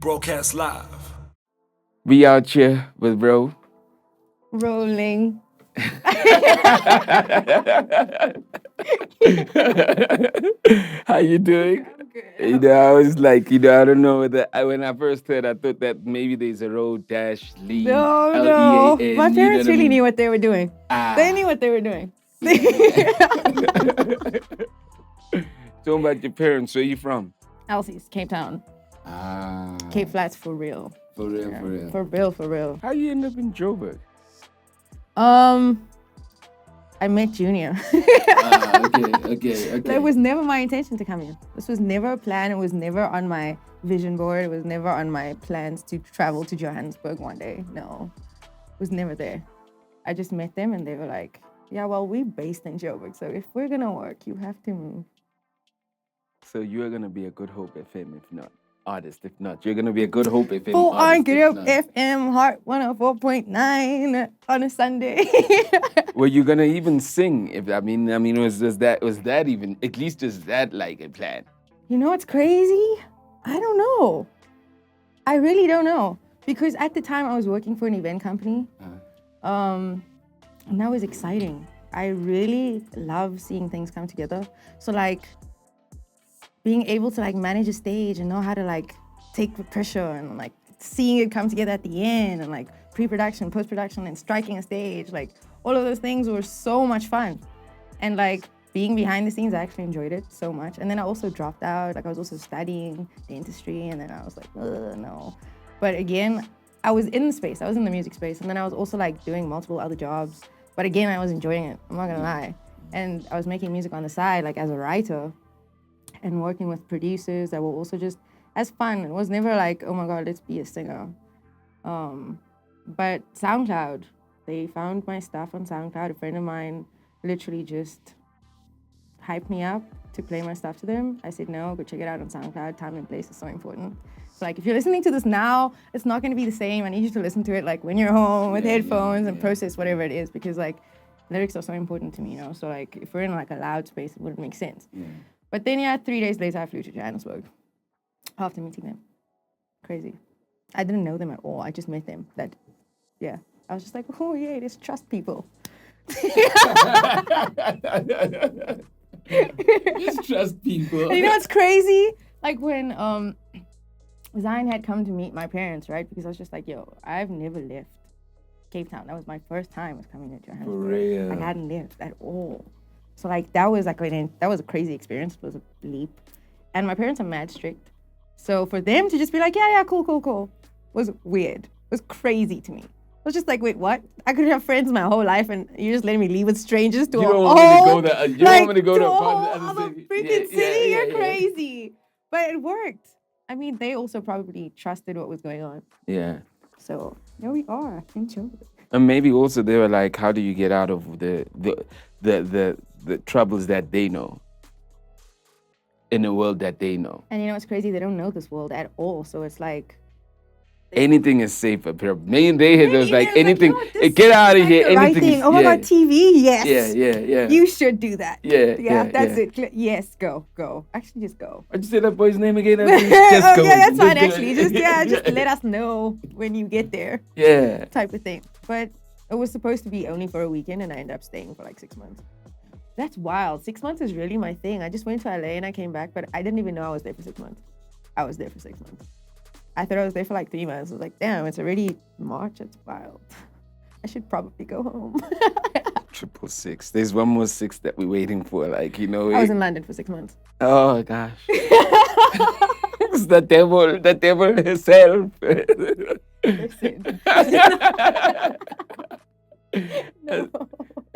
Broadcast live. We out here with Rolling. How you doing? I'm good. I was like, I don't know whether when I first heard, I thought that maybe there's a road dash Lee. No. L-E-A-N, My you know parents what I really mean? knew what they were doing. Ah. They knew what they were doing. Talking about your parents, where you from? Elsie's, Cape Town. Ah. Cape Flats for real. For real, Yeah, for real. For real. How you end up in Joburg? I met Junior. Okay. It was never my intention to come here. This was never a plan. It was never on my vision board. It was never on my plans to travel to Johannesburg one day. No, it was never there. I just met them and they were like, yeah, well, we're based in Joburg. So if we're going to work, you have to move. So you're going to be a Good Hope FM if not. Artist, if not. You're going to be a Good Hope FM Full on artist. Good if Hope not. FM, Heart 104.9 on a Sunday. Were you gonna even sing? Was that even at least is that like a plan? You know what's crazy? I don't know. I really don't know. Because at the time I was working for an event company. And that was exciting. I really love seeing things come together. So like being able to like manage a stage and know how to like take the pressure and like seeing it come together at the end and like pre-production, post-production and striking a stage, like all of those things were so much fun. And like being behind the scenes, I actually enjoyed it so much. And then I also dropped out. Like I was also studying dentistry and then I was like, no. But again, I was in the space. I was in the music space. And then I was also like doing multiple other jobs. But again, I was enjoying it. I'm not gonna lie. And I was making music on the side, like as a writer and working with producers that were also just as fun. It was never like, oh my God, let's be a singer. But SoundCloud, they found my stuff on SoundCloud. A friend of mine literally just hyped me up to play my stuff to them. I said, no, go check it out on SoundCloud. Time and place is so important. So like, if you're listening to this now, it's not gonna be the same. I need you to listen to it like when you're home with headphones and process whatever it is, because like lyrics are so important to me, you know? So like, if we're in like a loud space, it wouldn't make sense. Yeah. But then 3 days later, I flew to Johannesburg after meeting them. Crazy. I didn't know them at all. I just met them. I was just like, oh yeah, let's trust people. Just trust people. And you know what's crazy? Like when Zion had come to meet my parents, right? Because I was just like, yo, I've never left Cape Town. That was my first time was coming to Johannesburg. For real. Like, I hadn't left at all. So like that was a crazy experience. It was a leap. And my parents are mad strict. So for them to just be like, yeah, cool, was weird. It was crazy to me. I was just like, wait, what? I could have friends my whole life and you're just letting me leave with strangers to You don't want me to go there. You don't want me to go to a a whole part of the other city. freaking city. You're Yeah. crazy. But it worked. I mean, they also probably trusted what was going on. Yeah. So here we are in Joburg. And maybe also they were like, how do you get out of the troubles that they know in a world that they know? And you know what's crazy? They don't know this world at all. So it's like Anything is safe up here. They was like Yeah, anything. no, this Get out of is here. like the right Anything. thing. Oh my God, TV, yes. Yeah. You should do that. Yeah, that's yeah. it. Yes, go. Actually, just go. Why'd you say that boy's name again? Oh, Just go. yeah, that's fine. go. Actually, just let us know when you get there, Yeah. type of thing. But it was supposed to be only for a weekend, and I ended up staying for like 6 months. That's wild. 6 months is really my thing. I just went to LA and I came back, but I didn't even know I was there for 6 months. I was there for 6 months. I thought I was there for like 3 months. I was like, damn, it's already March. It's wild. I should probably go home. 666. There's one more 6 that we're waiting for. Like, you know. I was in London for 6 months. Oh gosh. It's the devil himself. Listen. No.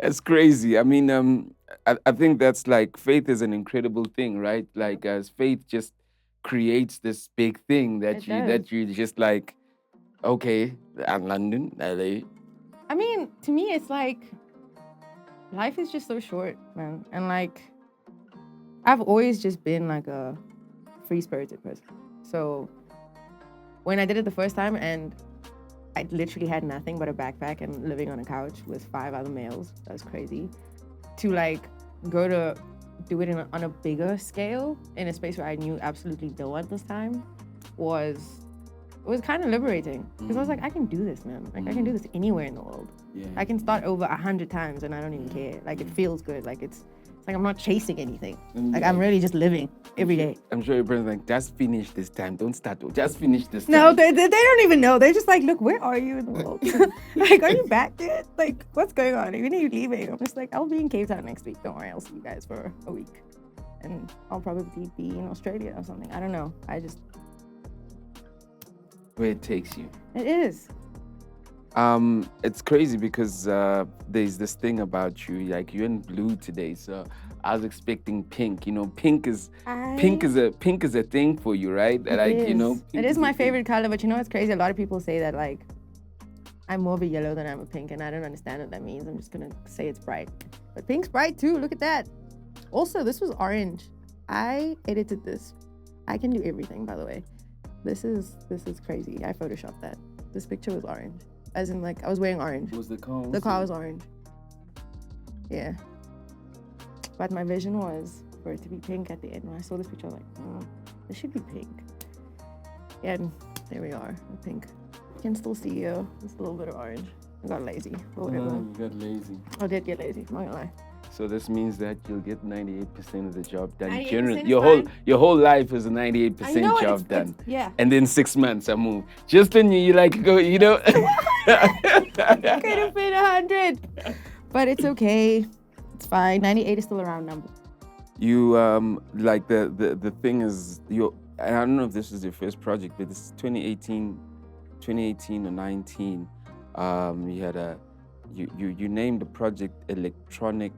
That's crazy. I mean, I think that's like faith is an incredible thing, right? Like as faith just creates this big thing that you just like, okay, I'm London, LA. I mean, to me, it's like life is just so short, man. And like, I've always just been like a free-spirited person. So when I did it the first time and I literally had nothing but a backpack and living on a couch with 5 other males, that was crazy. To like go to do it on a bigger scale in a space where I knew absolutely no one this time was was kind of liberating because I was like, I can do this, man. Like I can do this anywhere in the world. Yeah. I can start over 100 times and I don't even care. Like it feels good. Like it's like I'm not chasing anything. Like I'm really just living every day. I'm sure your parents like, just finish this time. Don't start. Just finish this time. No, they don't even know. They're just like, look, where are you in the world? Like, are you back yet? Like, what's going on? When are you leaving? I'm just like, I'll be in Cape Town next week. Don't worry, I'll see you guys for a week. And I'll probably be in Australia or something. I don't know. Where it takes you. It is. It's crazy because there's this thing about you, like you're in blue today, so I was expecting pink. You know, pink is a thing for you, right? It is my favorite color, but you know what's crazy? A lot of people say that like I'm more of a yellow than I'm a pink, and I don't understand what that means. I'm just gonna say it's bright. But pink's bright too, look at that. Also, this was orange. I edited this. I can do everything, by the way. This is crazy. I photoshopped that. This picture was orange. As in, like, I was wearing orange. Was the car? The car was orange. Yeah. But my vision was for it to be pink at the end. When I saw this picture, I was like, this should be pink. Yeah, and there we are, pink. You can still see just a little bit of orange. I got lazy. You got lazy. I did get lazy, I'm not gonna lie. So this means that you'll get 98% of the job done. 98% Generally, is your whole life is a 98% job done. Yeah. And then 6 months I move. Just when you like go, you know. I could have been 100, but it's okay. It's fine. 98 is still a round number. You like the thing is I don't know if this is your first project, but this is 2018 or 19. You had you named the project Electronic.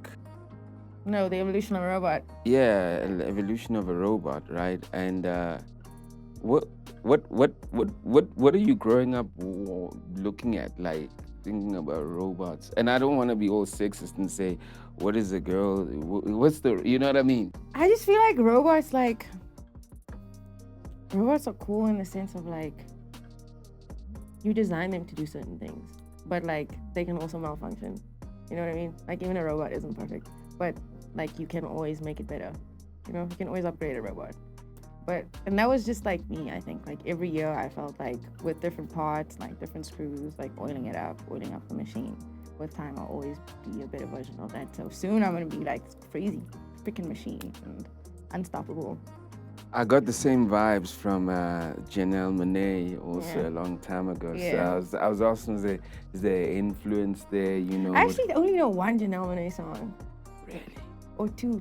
No, the evolution of a robot. Yeah, evolution of a robot, right? And what are you growing up looking at, like thinking about robots? And I don't want to be all sexist and say, what is a girl? What's the, you know what I mean? I just feel like robots are cool in the sense of like, you design them to do certain things, but like they can also malfunction. You know what I mean? Like even a robot isn't perfect, but like you can always make it better. You know, you can always upgrade a robot. And that was just like me, I think. Like every year I felt like with different parts, like different screws, like oiling up the machine. With time I'll always be a better version of that. So soon I'm gonna be like crazy freaking machine and unstoppable. I got the same vibes from Janelle Monáe also a long time ago. Yeah. So I was also is there influence there, you know? I actually only know one Janelle Monáe song. Really? Or two.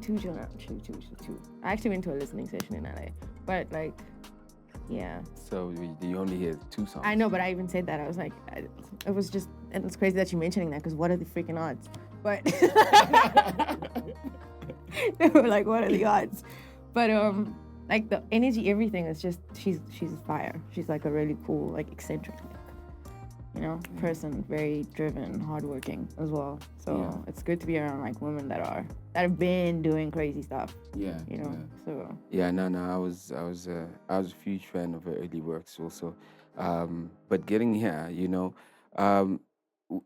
I actually went to a listening session in LA. But like, yeah. So you only hear 2 songs? I know, but I even said that. I was like, it was just, and it's crazy that you're mentioning that because what are the freaking odds? But they were like, what are the odds? But like the energy, everything is just, she's fire. She's like a really cool, like eccentric, you know, person, very driven, hardworking as well. So it's good to be around like women that have been doing crazy stuff. Yeah. You know. Yeah. So. Yeah, no, I was a huge fan of her early works also, but getting here, you know,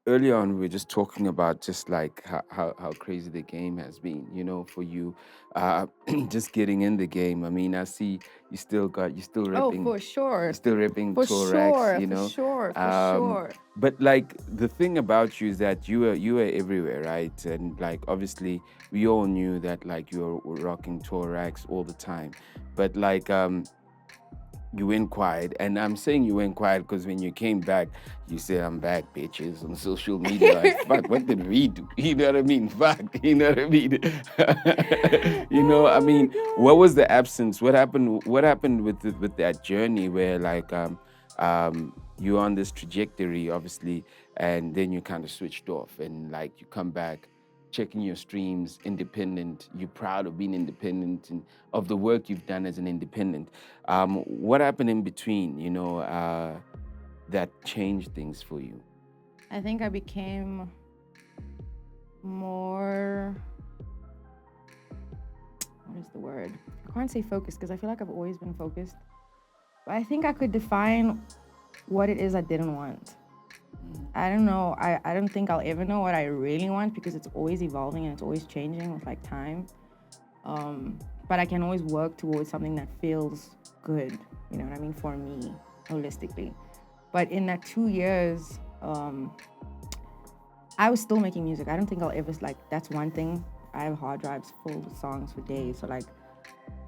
early on we were just talking about just like how crazy the game has been, you know, for you, just getting in the game. I mean, I see you still ripping. Oh, for sure. You're still ripping for Torax, sure, you know. For sure. But like the thing about you is that you were everywhere, right? And like obviously we all knew that like you were rocking Torax all the time, but like you went quiet, and I'm saying you went quiet because when you came back, you said, "I'm back, bitches," on social media. Like, fuck, what did we do? You know what I mean? Fuck, you know what I mean? You know, I mean, what was the absence? What happened? What happened with that journey where like you're on this trajectory, obviously, and then you kind of switched off, and like you come back, checking your streams, independent. You're proud of being independent and of the work you've done as an independent. What happened in between, you know, that changed things for you? I think I became more, what is the word? I can't say focused because I feel like I've always been focused. But I think I could define what it is I didn't want. I don't know. I don't think I'll ever know what I really want because it's always evolving and it's always changing with like time. But I can always work towards something that feels good. You know what I mean? For me. holistically. But in that 2 years, I was still making music. I don't think I'll ever, like, that's one thing. I have hard drives full of songs for days. So, like,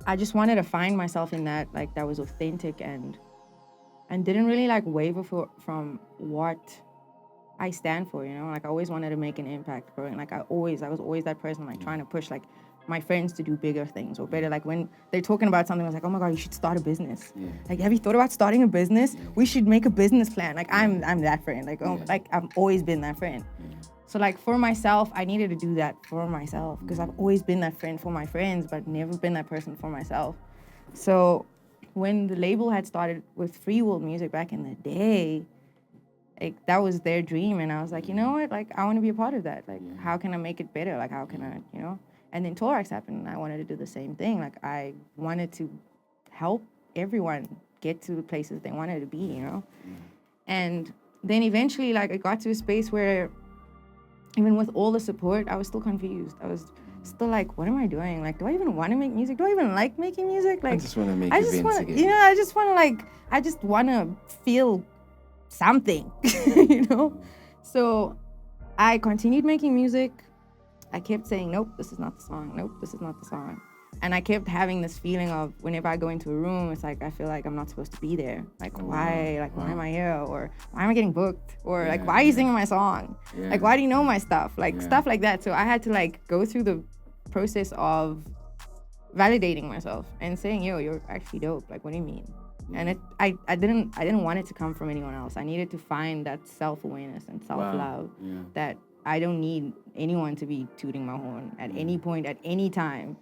I just wanted to find myself in that, like, that was authentic and didn't really, like, waver from what I stand for, you know? Like, I always wanted to make an impact, bro. And, like, I was always that person, like, trying to push, like, my friends to do bigger things or better. Like, when they're talking about something, I was like, oh my God, you should start a business. Yeah. Like, have you thought about starting a business? Yeah. We should make a business plan. Like, I'm that friend. Like, like, I've always been that friend. Yeah. So, like, for myself, I needed to do that for myself because I've always been that friend for my friends, but never been that person for myself. So, when the label had started with Free Will Music back in the day, like, that was their dream. And I was like, you know what? Like, I want to be a part of that. Like, how can I make it better? Like, how can I, you know? And then Torax happened, and I wanted to do the same thing. Like, I wanted to help everyone get to the places they wanted to be, you know? And then eventually, like, it got to a space where even with all the support, I was still confused. I was still like, what am I doing? Like, do I even want to make music? Do I even like making music? Like, I just want to make events again. You know, I just want to feel something, you know? So I continued making music. I kept saying, nope, this is not the song. Nope, this is not the song. And I kept having this feeling of whenever I go into a room, it's like I feel like I'm not supposed to be there. Like, why? Like, why am I here? Or why am I getting booked? Or like, why are you singing my song? Like, why do you know my stuff? Like, stuff like that. So I had to, like, go through the process of validating myself and saying, yo, you're actually dope. Like, what do you mean? And I didn't want it to come from anyone else. I needed to find that self-awareness and self-love that I don't need anyone to be tooting my horn at any point, at any time.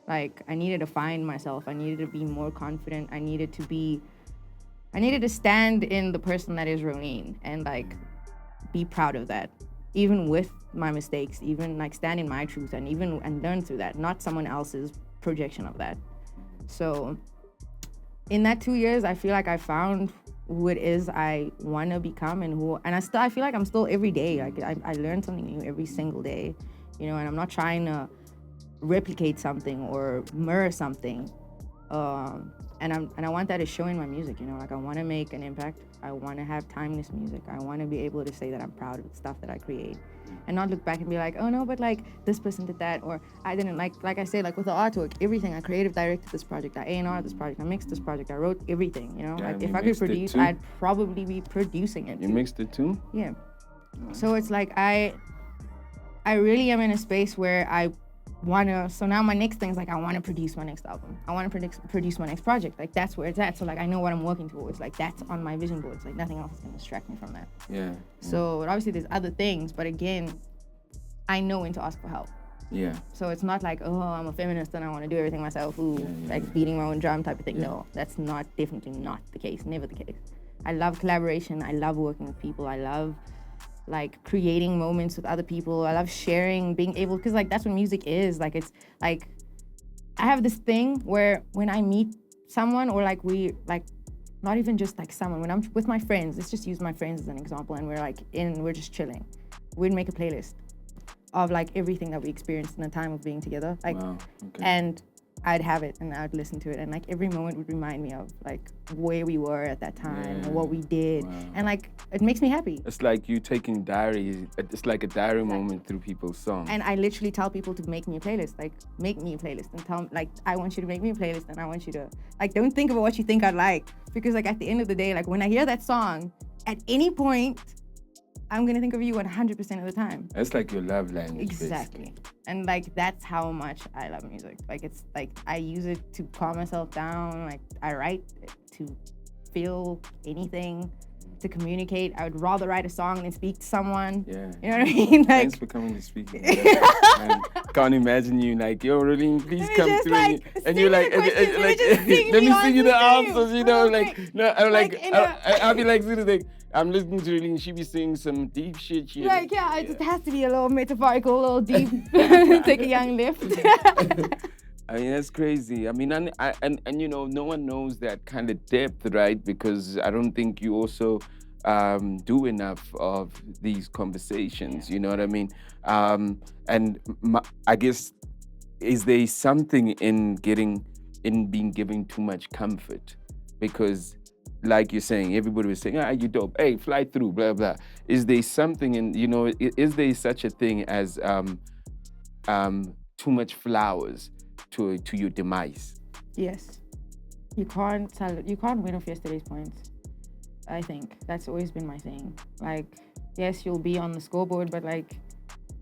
Like, I needed to find myself. I needed to be more confident. I needed to stand in the person that is Rowlene and, like, be proud of that. Even with my mistakes, even, like, stand in my truth and learn through that, not someone else's projection of that. So in that 2 years, I feel like I found who it is I want to become and I feel like I'm still every day. Like, I learn something new every single day, you know, and I'm not trying to replicate something or mirror something. And I want that to show in my music, you know, like, I want to make an impact. I want to have timeless music. I want to be able to say that I'm proud of the stuff that I create and not look back and be like, oh no, but like this person did that, or I didn't like I said, like with the artwork, everything, I creative directed this project, I A&R this project, I mixed this project, I wrote everything, you know, like if I could produce, I'd probably be producing it. You mixed it too? Yeah. So it's like, I really am in a space where so now my next thing is like, I want to produce my next album. I want to produce my next project. Like, that's where it's at. So like, I know what I'm working towards. Like, that's on my vision board. It's like nothing else is going to distract me from that. Yeah. So obviously there's other things, but again, I know when to ask for help. Yeah. So it's not like, oh, I'm a feminist and I want to do everything myself. Like beating my own drum type of thing. Yeah. No, that's definitely not the case. Never the case. I love collaboration. I love working with people. I love, like, creating moments with other people. I love sharing, being able, because, like, that's what music is. Like, it's, like, I have this thing where when I meet someone, or, like, not even just, like, someone, when I'm with my friends, let's just use my friends as an example, and we're just chilling. We'd make a playlist of, like, everything that we experienced in the time of being together. Like, wow. Okay. And I'd have it and I'd listen to it, and like every moment would remind me of like where we were at that time and what we did. Wow. And like it makes me happy. It's like you taking diary. It's like a diary moment through people's songs. And I literally tell people to make me a playlist. Like, make me a playlist and tell, like, I want you to make me a playlist, and I want you to, like, don't think about what you think I'd like, because like at the end of the day, like when I hear that song, at any point, I'm gonna think of you 100% of the time. That's like your love language. Exactly. Basically. And like that's how much I love music. Like, it's like I use it to calm myself down. Like, I write to feel anything, to communicate. I would rather write a song than speak to someone. Yeah. You know what I mean? Like, thanks for coming to speak. I can't imagine you like, yo, Rowlene, please come through. Like, and you're like, let me sing you the answers, you know, like, no, I'm like, I'll be like, I'm listening to Rowlene, she be singing some deep shit. Like, yeah, it just has to be a little metaphorical, a little deep. Take a young lift. I mean, that's crazy. I mean, and you know, no one knows that kind of depth, right? Because I don't think you also do enough of these conversations, you know what I mean? I guess, is there something in being given too much comfort? Because like you're saying, everybody was saying, you dope. Hey, fly through, blah, blah. Is there something in, is there such a thing as too much flowers to your demise? Yes. You can't win off yesterday's points. I think that's always been my thing. Like, yes, you'll be on the scoreboard, but like,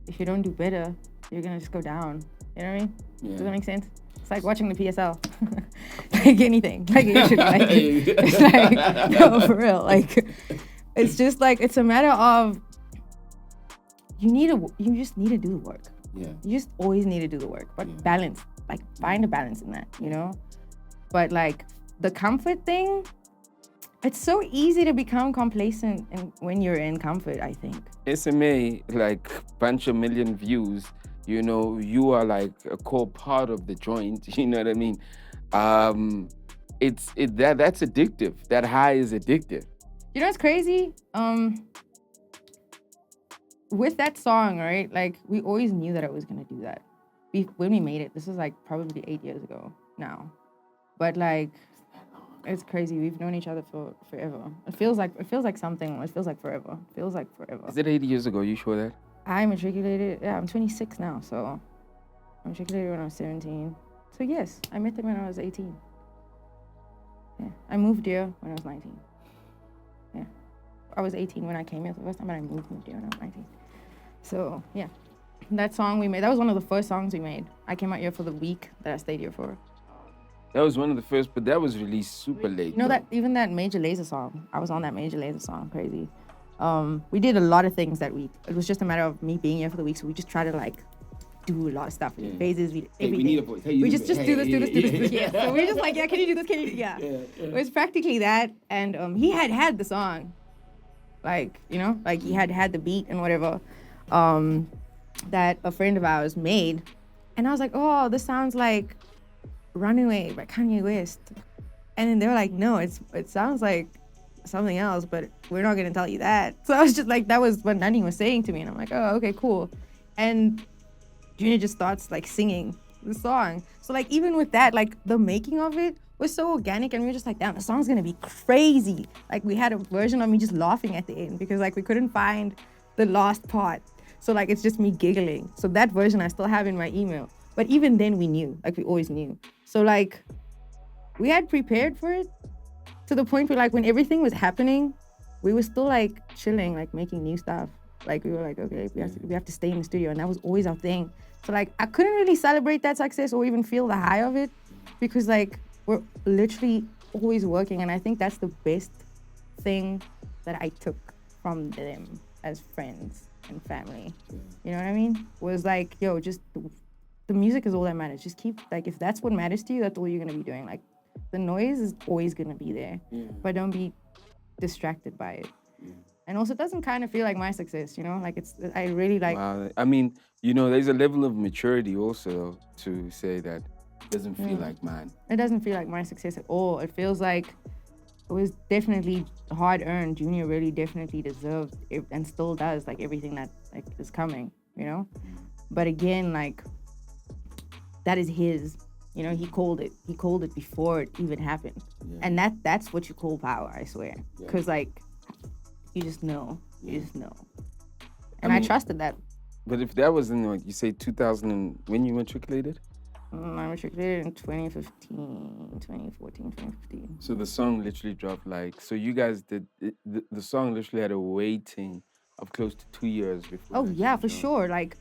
if you don't do better, you're gonna just go down. You know what I mean? Yeah. Does that make sense? It's like watching the PSL. Like anything. Like you should like it. It's like, no, for real. Like, it's just like, it's a matter of you just need to do the work. Yeah. You just always need to do the work. But balance. Like, find a balance in that, you know? But like the comfort thing, it's so easy to become complacent when you're in comfort, I think. SMA, like bunch of million views, you are like a core part of the joint, you know what I mean? That's addictive. That high is addictive. You know what's crazy? With that song, right? Like, we always knew that I was gonna do that. When we made it, this was like probably 8 years ago now. But like, it's crazy. We've known each other for forever. It feels like something. It feels like forever. It feels like forever. Is it 8 years ago? You sure that? I matriculated. Yeah, I'm 26 now. So I matriculated when I was 17. So yes, I met them when I was 18. Yeah, I moved here when I was 19. Yeah, I was 18 when I came here the first time, but I moved here when I was 19. So yeah, that song we made. That was one of the first songs we made. I came out here for the week that I stayed here for. That was one of the first, but that was released super late. You know that even that Major Lazer song, I was on that Major Lazer song, crazy. We did a lot of things that week. It was just a matter of me being here for the week, so we just try to like do a lot of stuff. Yeah. Phases, everything. We need a voice. Hey, we just do this. Yeah. So we're just like, yeah, can you do this? Can you? Yeah. It was practically that, and he had the song, like like he had the beat and whatever, that a friend of ours made, and I was like, oh, this sounds like Runaway by Kanye West. And then they were like, no, it sounds like something else, but we're not gonna tell you that. So I was just like, that was what Nani was saying to me, and I'm like, oh, okay, cool. And Junior just starts like singing the song. So like, even with that, like the making of it was so organic, and we were just like, damn, the song's gonna be crazy. Like, we had a version of me just laughing at the end because like we couldn't find the last part. So like, it's just me giggling. So that version I still have in my email. But even then we knew, like we always knew. So like, we had prepared for it to the point where like when everything was happening, we were still like chilling, like making new stuff. Like we were like, okay, we have to stay in the studio, and that was always our thing. So like, I couldn't really celebrate that success or even feel the high of it because like, we're literally always working, and I think that's the best thing that I took from them as friends and family. You know what I mean? Was like, yo, just the music is all that matters. Just keep, like, if that's what matters to you, that's all you're gonna be doing. Like, the noise is always gonna be there, but don't be distracted by it. And also, it doesn't kind of feel like my success, Like, I really like... Wow. I mean, there's a level of maturity also to say that it doesn't feel like mine. It doesn't feel like my success at all. It feels like it was definitely hard-earned. Junior really definitely deserved it, and still does, like, everything that like is coming, But again, like, that is his. He called it. He called it before it even happened. Yeah. And that's what you call power, I swear. Because, like, you just know. You just know. And I trusted that. But if that was in, like, you say 2000, when you matriculated? I matriculated in 2014, 2015. So the song literally dropped, like, so you guys did, the song literally had a waiting of close to 2 years before. Oh, yeah, for sure. Like,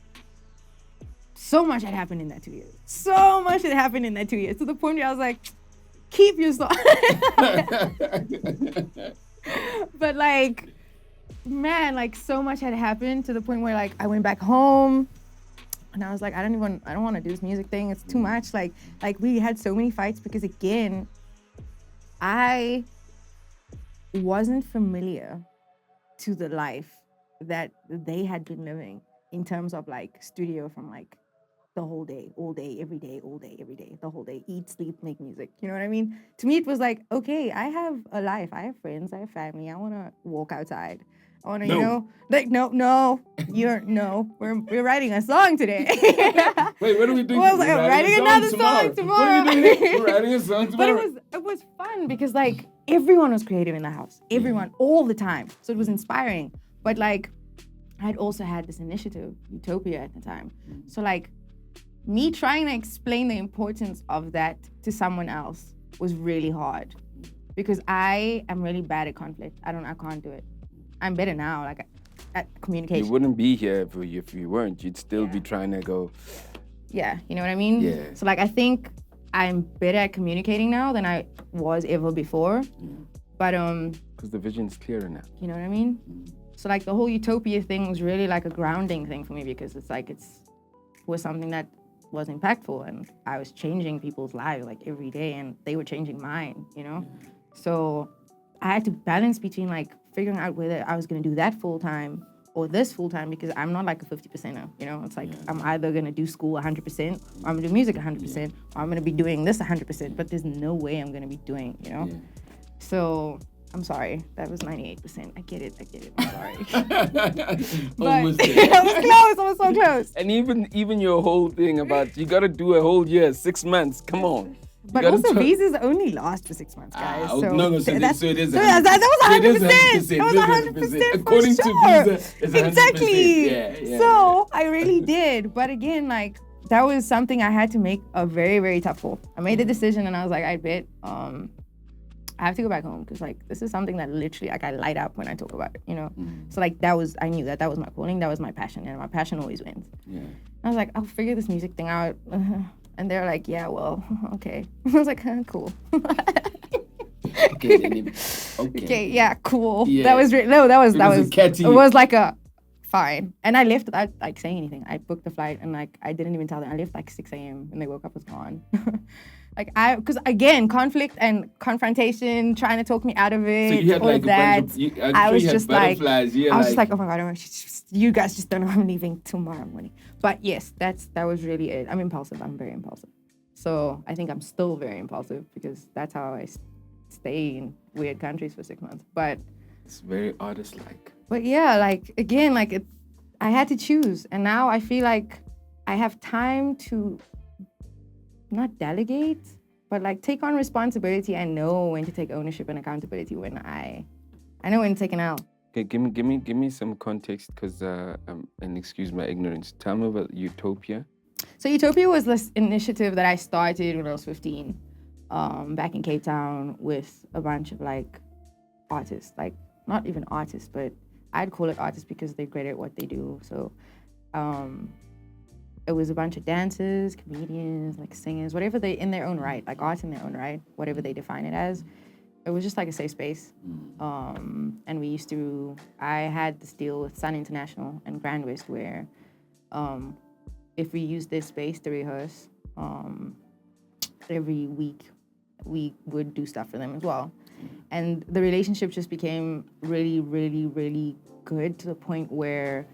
so much had happened in that 2 years. So much had happened in that 2 years. To the point where I was like, keep your song. But like, man, like so much had happened to the point where like I went back home and I was like, I don't want to do this music thing. It's too much. Like we had so many fights because again, I wasn't familiar to the life that they had been living in terms of like studio from like the whole day, all day, every day, all day, every day, the whole day, eat, sleep, make music. You know what I mean? To me, it was like, okay, I have a life. I have friends. I have family. I want to walk outside. I want to, like, we're writing a song today. Wait, what are we doing? Well, like, writing another song tomorrow. What are you doing? We're writing a song tomorrow. But it was fun because like, everyone was creative in the house. Everyone, all the time. So it was inspiring. But like, I'd also had this initiative, Utopia, at the time. So like, me trying to explain the importance of that to someone else was really hard, because I am really bad at conflict. I can't do it. I'm better now, like at communication. You wouldn't be here if you weren't. You'd still be trying to go. Yeah, you know what I mean? Yeah. So like, I think I'm better at communicating now than I was ever before. But because the vision's clearer now. You know what I mean? So like, the whole Utopia thing was really like a grounding thing for me, because it's like, was something that was impactful, and I was changing people's lives like every day, and they were changing mine, you know? So I had to balance between like figuring out whether I was gonna do that full time or this full time, because I'm not like a 50%er, you know? It's like, I'm either gonna do school 100%, or I'm gonna do music 100%, or I'm gonna be doing this 100%, but there's no way I'm gonna be doing, you know? So I'm sorry, that was 98%. I get it, I'm sorry. Almost there. I was so close. And even your whole thing about, you gotta do a whole year, 6 months, come on. But also, visas only last for 6 months, guys. So it is. That was 100%. That was 100%. According to visa, it's 100%. Exactly. Yeah. So I really did. But again, like, that was something I had to make a very, very tough call. I made the decision, and I was like, I bet I have to go back home, because like, this is something that literally, like, I light up when I talk about it, you know? So like, I knew that was my calling, that was my passion, and my passion always wins. Yeah. I was like, I'll figure this music thing out. And they're like, yeah, well, okay. I was like, cool. Okay, yeah, cool. Yeah. That was catchy. It was like a fine. And I left without like saying anything. I booked the flight, and like, I didn't even tell them. I left like 6 a.m. and they woke up, was gone. Because again, conflict and confrontation, trying to talk me out of it, so you had all like that. I was just like, oh my God, you guys just don't know I'm leaving tomorrow morning. But yes, that was really it. I'm impulsive. I'm very impulsive. So I think I'm still very impulsive, because that's how I stay in weird countries for 6 months. But it's very artist-like. But yeah, like, again, like, I had to choose, and now I feel like I have time to not delegate, but like, take on responsibility. I know when to take ownership and accountability, when I know when to take an L. Okay, give me some context, because and excuse my ignorance. Tell me about Utopia. So Utopia was this initiative that I started when I was 15, back in Cape Town, with a bunch of like artists, like, not even artists, but I'd call it artists because they're great at what they do. So it was a bunch of dancers, comedians, like singers, whatever they, in their own right, like art in their own right, whatever they define it as. It was just like a safe space. And I had this deal with Sun International and Grand West, where if we used their space to rehearse, every week we would do stuff for them as well. And the relationship just became really, really, really good, to the point where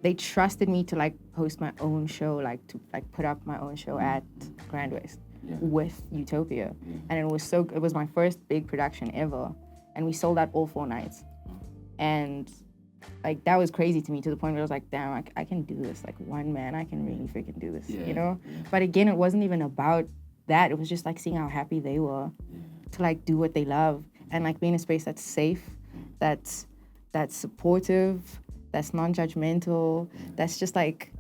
they trusted me to like host my own show, like to like put up my own show at Grand West with Utopia. And it was my first big production ever. And we sold out all 4 nights. And like, that was crazy to me, to the point where I was like, damn, I can do this. Like, one man, I can really freaking do this, you know? But again, it wasn't even about that. It was just like seeing how happy they were to like do what they love, and like be in a space that's safe, that's supportive, that's non-judgmental, that's just like,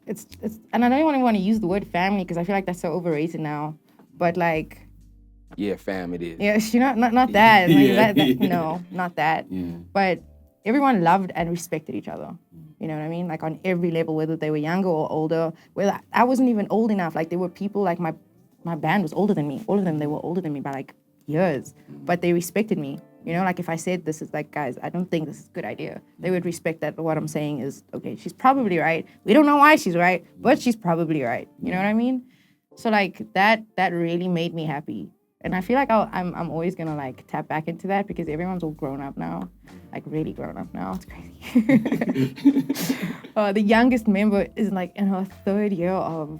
it's and I don't even want to use the word family, because I feel like that's so overrated now, but like, yeah, fam it is. Yeah, you know, not that. Like, no, not that. But everyone loved and respected each other. You know what I mean? Like, on every level, whether they were younger or older. Whether I wasn't even old enough. Like, there were people, like my band was older than me. All of them, they were older than me by like years. But they respected me. You know, like, if I said this is like, guys, I don't think this is a good idea, they would respect that what I'm saying is, okay, she's probably right. We don't know why she's right, but she's probably right. You know what I mean? So like, that really made me happy. And I feel like I'm always gonna like tap back into that, because everyone's all grown up now, like really grown up now. It's crazy. The youngest member is like in her 3rd year of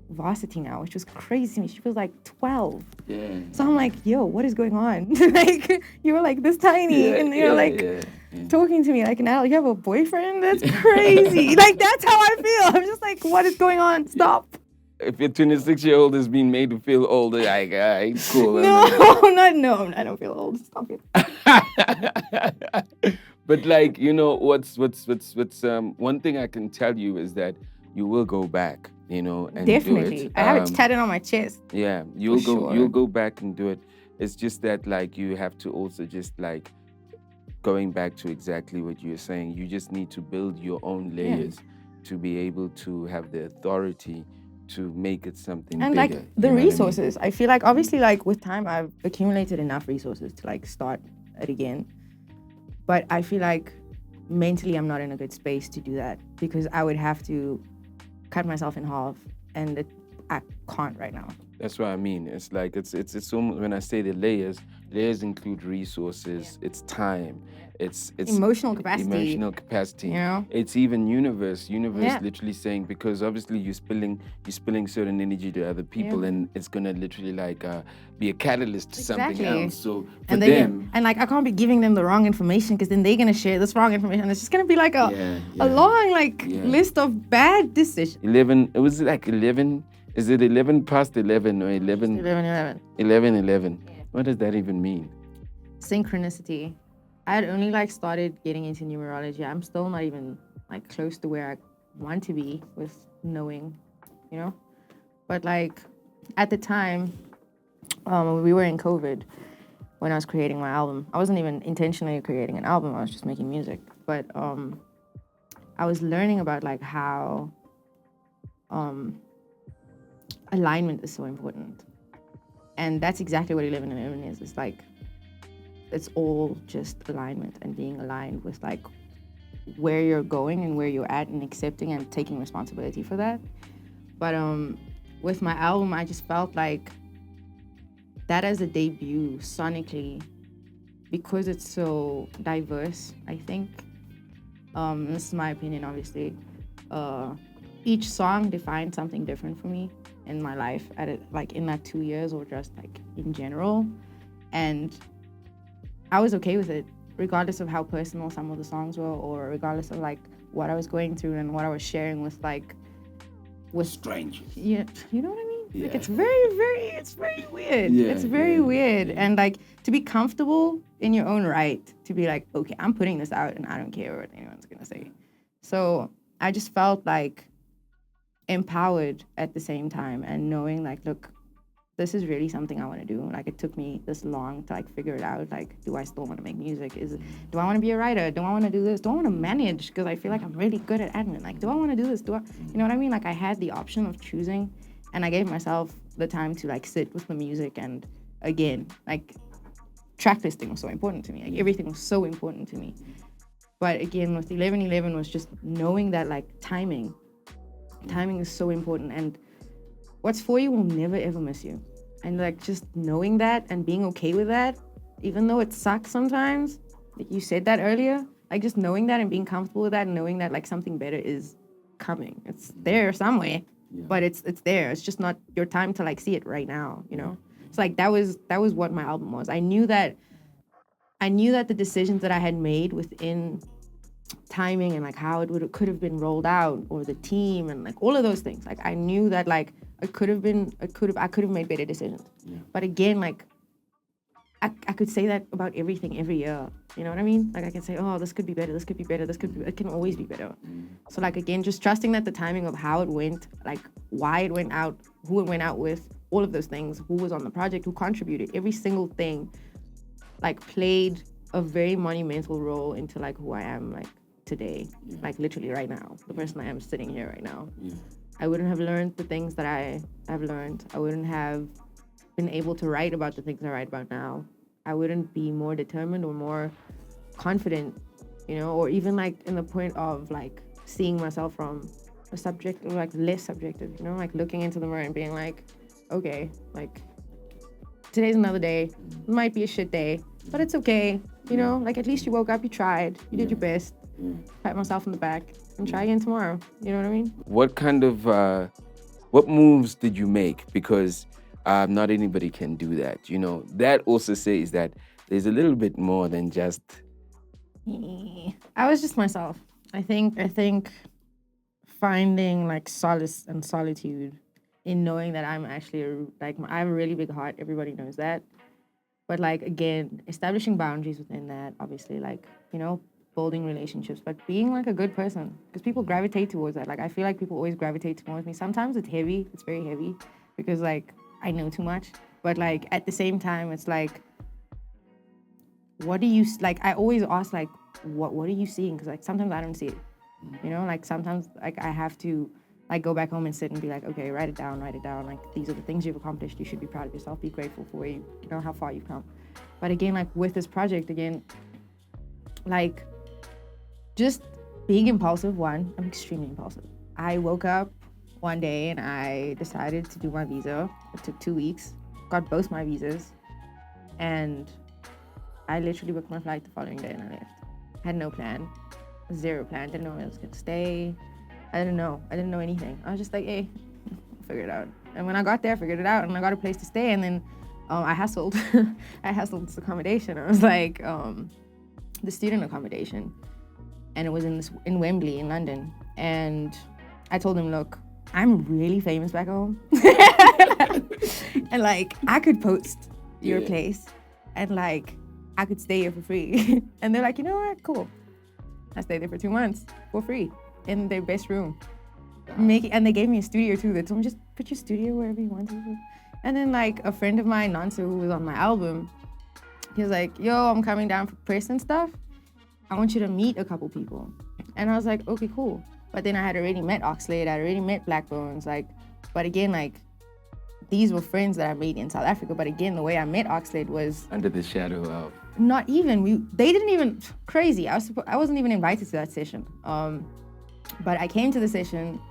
varsity now, which was crazy to me. She was like 12. Yeah. So I'm like, yo, what is going on? Like, you were like this tiny, and you're talking to me like, now you have a boyfriend? That's crazy. Like, that's how I feel. I'm just like, what is going on? Stop. if your 26-year-old is being made to feel older, like, it's cool. No, no, I don't feel old. Stop it. But like, what's one thing I can tell you is that you will go back, and Definitely. do it. I have it tatted on my chest. Yeah, you'll sure. you'll go back and do it. It's just that like you have to also just like going back to exactly what you're saying. You just need to build your own layers to be able to have the authority to make it something and bigger. Like the resources. I feel like obviously like with time I've accumulated enough resources to like start it again. But I feel like mentally I'm not in a good space to do that because I would have to cut myself in half and I can't right now. That's what I mean. It's like it's almost, when I say the layers include resources, it's time, it's emotional capacity. It's even universe literally saying, because obviously you're spilling certain energy to other people and it's gonna literally like be a catalyst to something else. So for them, and like I can't be giving them the wrong information because then they're gonna share this wrong information. It's just gonna be like a long list of bad decisions. 11. It was like 11. Is it 11 past 11 or 11? 11. 11. Yeah. What does that even mean? Synchronicity. I had only like started getting into numerology. I'm still not even like close to where I want to be with knowing, But like at the time, we were in COVID when I was creating my album. I wasn't even intentionally creating an album. I was just making music. But I was learning about like how alignment is so important. And that's exactly what 11 is. It's like, it's all just alignment and being aligned with like where you're going and where you're at and accepting and taking responsibility for that. But with my album, I just felt like that as a debut sonically, because it's so diverse, I think, this is my opinion, obviously, each song defined something different for me in my life like in that 2 years or just like in general. And I was okay with it, regardless of how personal some of the songs were or regardless of like what I was going through and what I was sharing with strangers. Yeah, you know what I mean? Yeah. Like it's very weird. Yeah, it's very weird. Yeah. And like to be comfortable in your own right, to be like, okay, I'm putting this out and I don't care what anyone's gonna say. So I just felt like empowered at the same time and knowing like, look, this is really something I want to do. Like it took me this long to like figure it out. Like, do I still want to make music? Do I want to be a writer? Do I want to do this? Do I want to manage? Because I feel like I'm really good at admin. Like, do I want to do this? You know what I mean? Like I had the option of choosing and I gave myself the time to like sit with the music. And again, like track listing was so important to me. Like everything was so important to me. But again, with 11 was just knowing that like timing is so important, and what's for you will never ever miss you. And like just knowing that and being okay with that, even though it sucks sometimes, like you said that earlier, like just knowing that and being comfortable with that and knowing that like something better is coming. It's there somewhere, but it's there. It's just not your time to like see it right now, It's like that was what my album was. I knew that the decisions that I had made within timing and like how it could have been rolled out, or the team and like all of those things, like I knew that like I could have made better decisions. But again, like I could say that about everything every year, you know what I mean? Like I can say, oh, this could be better, it can always be better. So like again, just trusting that the timing of how it went, like why it went out, who it went out with, all of those things, who was on the project, who contributed, every single thing like played a very monumental role into like who I am like today, like literally right now, the person I am sitting here right now. I wouldn't have learned the things that I have learned. I wouldn't have been able to write about the things I write about now. I wouldn't be more determined or more confident, or even like in the point of like seeing myself from a subject or like less subjective, like looking into the mirror and being like, okay, like today's another day. It might be a shit day, but it's okay. Like at least you woke up, you tried, you did your best. Pat myself on the back and try again tomorrow. You know what I mean? What kind of, what moves did you make? Because not anybody can do that. That also says that there's a little bit more than just. I was just myself. I think finding like solace and solitude in knowing that I'm actually like I have a really big heart. Everybody knows that. But like again, establishing boundaries within that, obviously, like, you know, building relationships, but being like a good person, because people gravitate towards that. Like I feel like people always gravitate towards me. Sometimes it's heavy, it's very heavy, because like I know too much. But like at the same time, it's like, what do you like? I always ask like, what are you seeing? Because like sometimes I don't see it. You know, like sometimes like I have to like go back home and sit and be like, okay, write it down. Like these are the things you've accomplished. You should be proud of yourself. Be grateful for where you know how far you've come. But again, like with this project, again, like just being impulsive. One, I'm extremely impulsive. I woke up one day and I decided to do my visa. It took 2 weeks. Got both my visas, and I literally booked my flight the following day and I left. Had no plan. Zero plan. Didn't know where I was gonna stay. I didn't know anything. I was just like, hey, I'll figure it out. And when I got there, I figured it out, and I got a place to stay. And then I hustled. I hustled this accommodation. I was like, the student accommodation, and it was in Wembley in London. And I told him, look, I'm really famous back home, and like I could post your place, and like I could stay here for free. And they're like, you know what? Cool. I stayed there for 2 months for free in their best room. And they gave me a studio too. They told me just put your studio wherever you want to. And then like a friend of mine, Nansu, who was on my album, he was like, yo, I'm coming down for press and stuff. I want you to meet a couple people. And I was like, okay, cool. But then I had already met Oxlade, I had already met Blaqbonez, like, but again, like, these were friends that I made in South Africa. But again, the way I met Oxlade was under the shadow of. Not even. They didn't even. Crazy. I wasn't even invited to that session. But I came to the session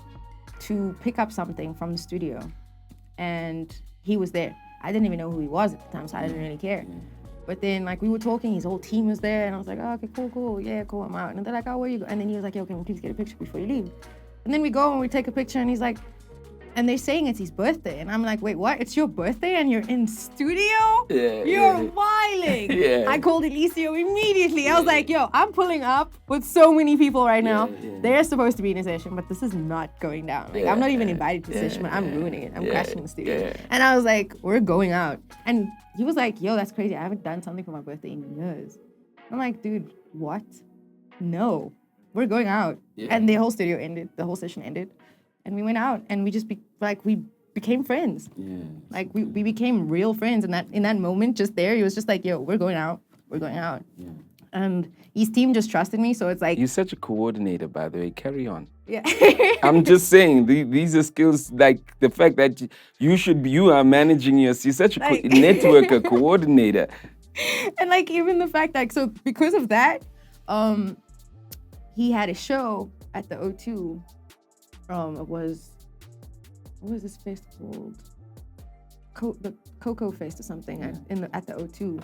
to pick up something from the studio, and he was there. I didn't even know who he was at the time, so I didn't really care. But then, like, we were talking, his whole team was there, and I was like, oh, okay, cool, yeah, cool, I'm out. And they're like, oh, where you go? And then he was like, yo, can we please get a picture before you leave? And then we go and we take a picture, and he's like, and they're saying it's his birthday. And I'm like, wait, what? It's your birthday and you're in studio? Yeah. You're wilding. Yeah. I called Eliseo immediately. I was like, yo, I'm pulling up with so many people right now. They're supposed to be in a session, but this is not going down. Like, I'm not even invited to the session, but I'm ruining it. I'm crashing the studio. And I was like, we're going out. And he was like, yo, that's crazy. I haven't done something for my birthday in years. I'm like, dude, what? No, we're going out. And the whole studio ended. The whole session ended. And we went out, and we just we became friends. Like we became real friends. And that in that moment, just there, he was just like, "Yo, we're going out. And his team just trusted me. So it's like you're such a coordinator, by the way. Carry on. Yeah. I'm just saying these are skills. Like the fact that you are managing you're such a networker, coordinator. And like even the fact that so because of that, he had a show at the O2. It was, what was this fest called? The Coco Fest or something at the O2.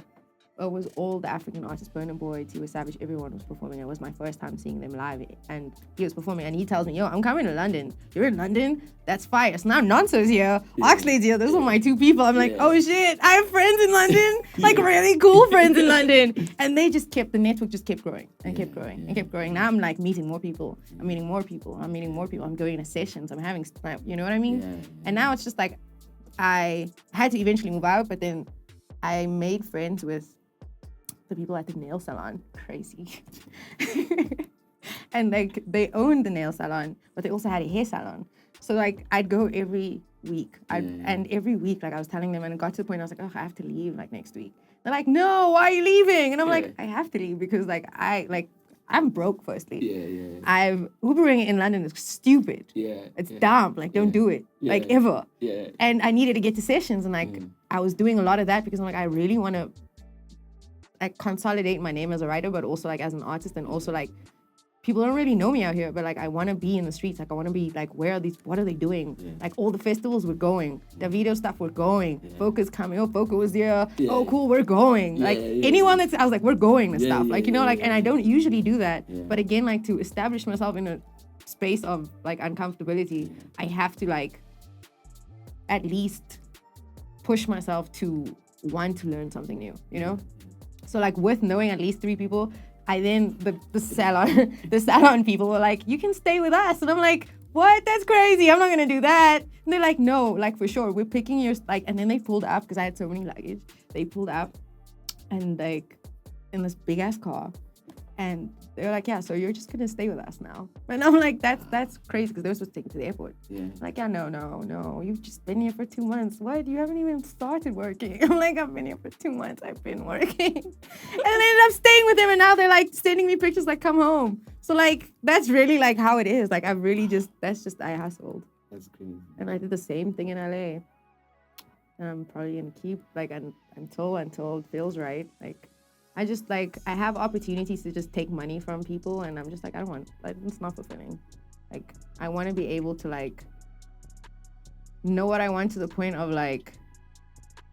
It was all the African artists, Burna Boy, Tiwa Savage, everyone was performing. It was my first time seeing them live, and he was performing, and he tells me, yo, I'm coming to London. You're in London? That's fire. So now Nonso's here, Oxlade's here, those are my two people. I'm like, oh shit, I have friends in London, like really cool friends in London. And they just the network just kept growing and kept growing and kept growing. Now I'm like meeting more people. I'm meeting more people. I'm going to sessions. I'm having, you know what I mean? And now it's just like, I had to eventually move out, but then I made friends with the people at the nail salon. Crazy. And like they owned the nail salon, but they also had a hair salon. So like I'd go every week. And every week, like I was telling them, and it got to the point I was like, oh, I have to leave like next week. They're like, no, why are you leaving? And I'm like, I have to leave because I'm broke, firstly. Ubering in London is stupid. It's dumb. Like, don't do it. Like, ever. And I needed to get to sessions, and like, I was doing a lot of that because I'm like, I really want to like consolidate my name as a writer, but also like as an artist, and also like, people don't really know me out here, but like, I want to be in the streets. Like, I want to be like, what are they doing? Like, all the festivals were going. The video stuff were going. Focus coming. Oh, Focus was here. Oh, cool, we're going. Like, anyone I was like, we're going to stuff. Like, you know, like, and I don't usually do that. But again, like, to establish myself in a space of like uncomfortability, I have to like, at least push myself to want to learn something new, you know? So like, with knowing at least 3 people, I then, the salon people were like, you can stay with us. And I'm like, what? That's crazy. I'm not gonna do that. And they're like, no, like for sure. We're picking your, like, and then they pulled up because I had so many luggage. They pulled up and like in this big ass car. And they're like, yeah, so you're just gonna stay with us now. And I'm like, that's crazy because they were supposed to take me to the airport. Yeah. Like, yeah, no. You've just been here for 2 months. What? You haven't even started working. I'm like, I've been here for 2 months. I've been working. And I ended up staying with them and now they're like sending me pictures like, come home. So like, that's really like how it is. Like, I've really I hustled. That's crazy. And I did the same thing in LA. And I'm probably gonna keep like until it feels right. Like, I just like, I have opportunities to just take money from people and I'm just like, I don't want, like, it's not fulfilling. Like, I want to be able to like, know what I want to the point of like,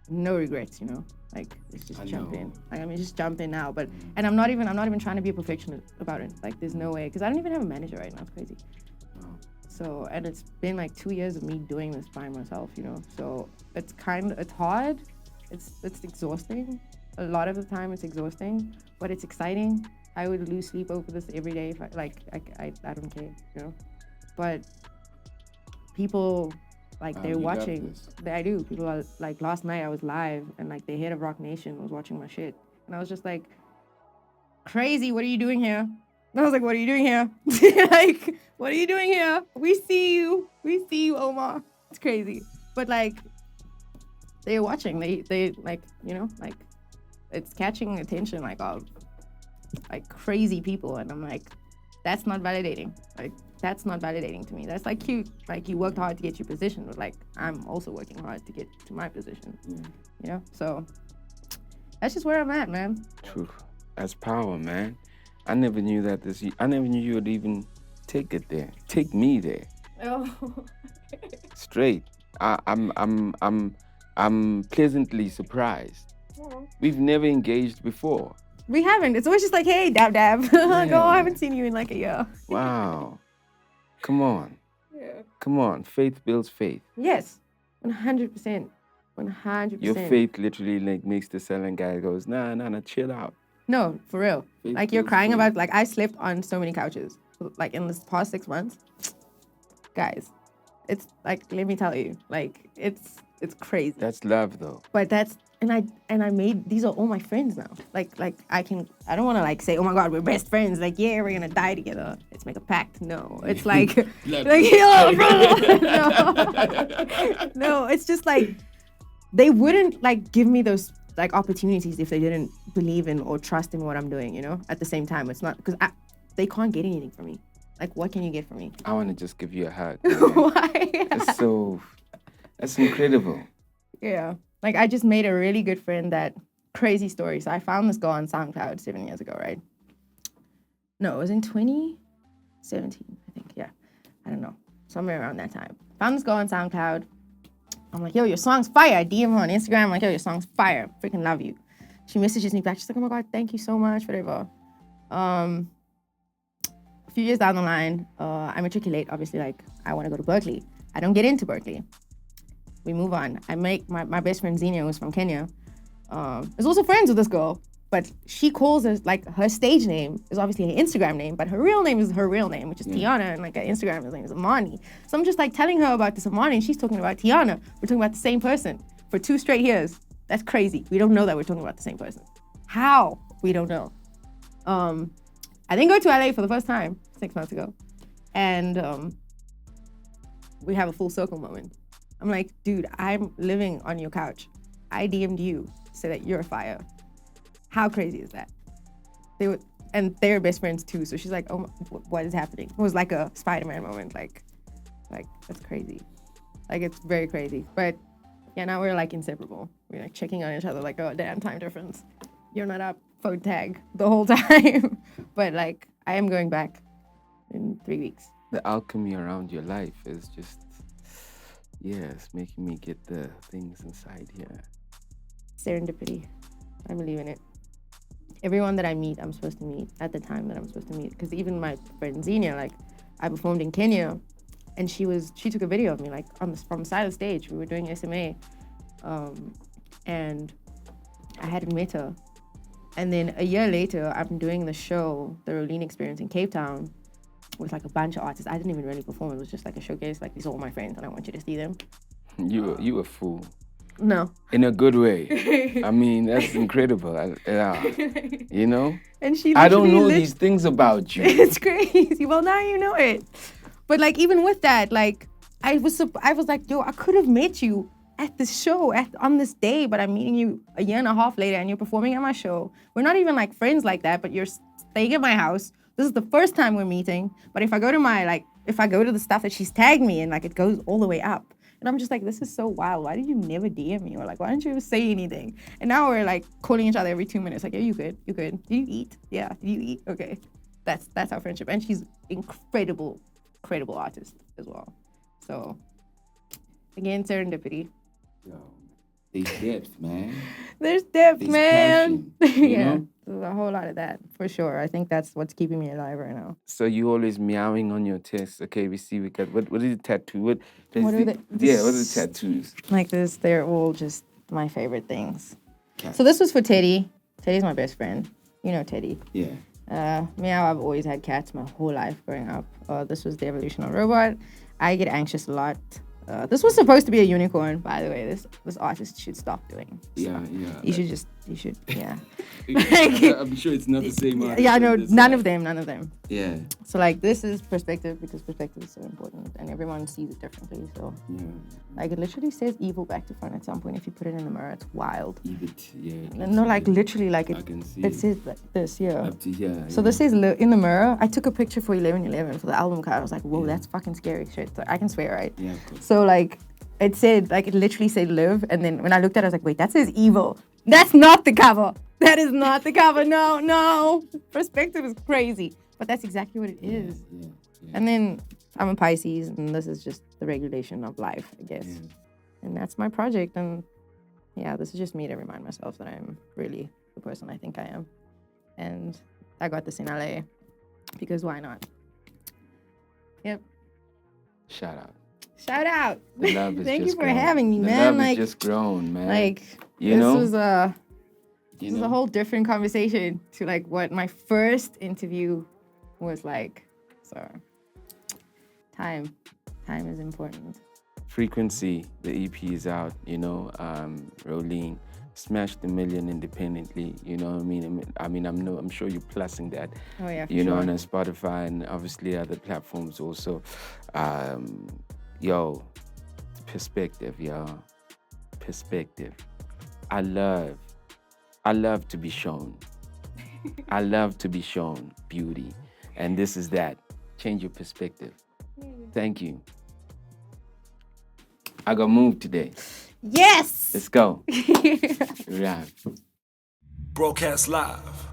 no regrets, you know? Like, it's just jump in. Like, I mean, just jump in now. But, and I'm not even trying to be a perfectionist about it. Like, there's no way, because I don't even have a manager right now, it's crazy. So, and it's been like 2 years of me doing this by myself, you know? So it's hard, it's exhausting. A lot of the time it's exhausting, but it's exciting. I would lose sleep over this every day if I don't care, you know? But people, like, they're watching. I do. People are, like, last night I was live and, like, the head of Rock Nation was watching my shit. And I was just like, crazy, what are you doing here? And I was like, what are you doing here? Like, what are you doing here? We see you, Omar. It's crazy. But, like, they're watching. They like, you know, like, it's catching attention, like, of, like, crazy people. And I'm like, that's not validating. Like, that's not validating to me. That's, like, cute. Like, you worked hard to get your position, but, like, I'm also working hard to get to my position. You know? So, that's just where I'm at, man. True. That's power, man. I never knew that I never knew you would even take it there. Take me there. Oh. Straight. I'm pleasantly surprised. We've never engaged before. We haven't. It's always just like, hey, dab. Like, oh, I haven't seen you in like a year. Wow. Come on. Yeah. Come on. Faith builds faith. Yes. 100%. 100%. Your faith literally like makes the selling guy goes, nah, chill out. No, for real. Faith like, you're builds crying faith. about, like, I slept on so many couches. Like, in this past 6 months. Guys, it's like, let me tell you, like, it's crazy. That's love, though. But that's, and I made, these are all my friends now. Like I don't want to like say, oh my God, we're best friends. Like, yeah, we're gonna die together. Let's make a pact. No, it's like, like, yo, bro. No, it's just like, they wouldn't like give me those like opportunities if they didn't believe in or trust in what I'm doing, you know? At the same time, it's not, because they can't get anything from me. Like, what can you get from me? I want to just give you a hug. Why? That's incredible. Yeah. Like, I just made a really good friend that, crazy story. So I found this girl on SoundCloud 7 years ago, right? No, it was in 2017, I think. Yeah. I don't know. Somewhere around that time. Found this girl on SoundCloud. I'm like, yo, your song's fire. I DM her on Instagram. I'm like, yo, your song's fire. Freaking love you. She messages me back. She's like, oh my God, thank you so much, whatever. A few years down the line, I matriculate. Obviously, like, I want to go to Berkeley. I don't get into Berkeley. We move on. I make my best friend Xenia, who's from Kenya, is also friends with this girl, but she calls her, like, her stage name is obviously her Instagram name, but her real name is her real name, which is Tiana, and like her Instagram name is Amani. So I'm just like telling her about this Amani, and she's talking about Tiana. We're talking about the same person for 2 straight years. That's crazy. We don't know that we're talking about the same person. How? We don't know. I then go to LA for the first time 6 months ago, and we have a full circle moment. I'm like, dude, I'm living on your couch. I DM'd you, say that you're fire. How crazy is that? And they're best friends too. So she's like, oh, what is happening? It was like a Spider-Man moment. Like that's crazy. Like, it's very crazy. But yeah, now we're like inseparable. We're like checking on each other, like, oh, damn, time difference. You're not up, phone tag the whole time. But like, I am going back in 3 weeks. The alchemy around your life is just, it's making me get the things inside here. Serendipity. I believe in it. Everyone that I meet, I'm supposed to meet at the time that I'm supposed to meet. Because even my friend Xenia, like, I performed in Kenya, and she took a video of me, like, from the side of the stage. We were doing SMA, and I hadn't met her. And then a year later, I'm doing the show, the Rowlene Experience in Cape Town, with like a bunch of artists. I didn't even really perform. It was just like a showcase. Like, these are all my friends, and I want you to see them. You a fool. No. In a good way. I mean, that's incredible. You know? And she I don't know these things about you. It's crazy. Well, now you know it. But like, even with that, like, I was like, yo, I could have met you at this show on this day, but I'm meeting you a year and a half later and you're performing at my show. We're not even like friends like that, but you're staying at my house. This is the first time we're meeting. But if I go to the stuff that she's tagged me in, like, it goes all the way up. And I'm just like, this is so wild. Why did you never DM me? Or like, why didn't you say anything? And now we're like calling each other every 2 minutes. Like, yeah, you good? You good? Did you eat? Yeah. Did you eat? Okay. That's our friendship. And she's incredible artist as well. So again, serendipity. There's depth, man. There's depth, man. Passion, yeah. There's a whole lot of that, for sure. I think that's what's keeping me alive right now. So you always meowing on your chest. Okay, we got what is the tattoo? What are the tattoos? Like this, they're all just my favorite things. So this was for Teddy. Teddy's my best friend. You know Teddy. Yeah. Meow, I've always had cats my whole life growing up. This was the evolutional robot. I get anxious a lot. This was supposed to be a unicorn, by the way. This artist should stop doing. Yeah. You should, yeah. I'm sure it's not the same artist. Yeah, no, none of them. Yeah. So like, this is perspective, because perspective is so important, and everyone sees it differently. So, like, it literally says evil back to front at some point. If you put it in the mirror, it's wild. No, like literally, like I can see it says like this, yeah. Up to here. So this says in the mirror. I took a picture for 11/11 for the album cover. I was like, whoa, that's fucking scary shit. So I can swear, right? Yeah, of course. So like, it said, like, it literally said live, and then when I looked at it, I was like, wait, that says evil. That's not the cover. That is not the cover. No. Perspective is crazy. But that's exactly what it is. Yeah. And then I'm a Pisces, and this is just the regulation of life, I guess. Yeah. And that's my project. And yeah, this is just me to remind myself that I'm really the person I think I am. And I got this in LA because why not? Yep. Shout out. The love is Thank just you for grown. having me, the man. Love is just grown, man. Like, you know? This was a whole different conversation to like what my first interview was like. So time is important. Frequency, the EP is out, Rowlene smashed the million independently, you know what I mean? I'm sure you're plussing that. Oh yeah, you know, on Spotify and obviously other platforms also. Perspective, y'all. Perspective. I love to be shown. I love to be shown beauty. And this is that. Change your perspective. Thank you. I got moved today. Yes! Let's go. Right. Broadcast live